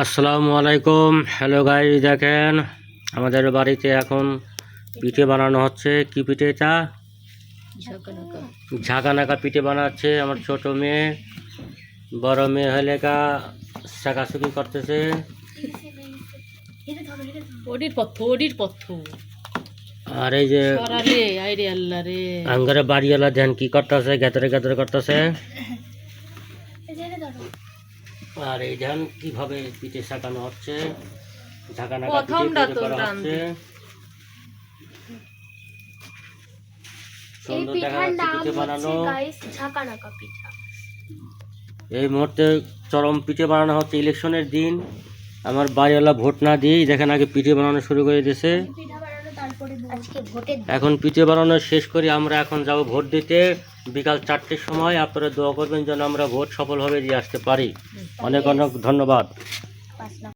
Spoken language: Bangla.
আসসালামু আলাইকুম। হ্যালো গাইস, দেখেন আমাদের বাড়িতে এখন পিঠে বানানো হচ্ছে। কি পিঠে এটা? ঝাঁকানাকা পিঠে বানাচ্ছে আমার ছোট মেয়ে। বড় মেয়ে হলে শাকাশুকি করতেছে। আর এই যে আঙ্গারে বাড়িওয়ালা ধ্যান কি করতেছে, গেতরে গেতরে করতেছে। আর এই ধ্যান কিভাবে পিঠে শাকানো হচ্ছে, ঝাঁকানাকা পিঠে করা হচ্ছে। সুন্দর দেখা যাচ্ছে পিঠে বানানো। এই মুহূর্তে চরম পিঠে বানানো হচ্ছে। ইলেকশনের দিন আমার বাড়িওয়ালা ভোট না দিয়েই দেখেন আগে পিঠে বানানো শুরু করে দিয়েছে। এখন পিঠে বানানো শেষ করি, আমরা এখন যাব ভোট দিতে বিকাল 4টের সময়। আপনারা দোয়া করবেন যেন আমরা ভোট সফলভাবে দিয়ে আসতে পারি। অনেক অনেক ধন্যবাদ।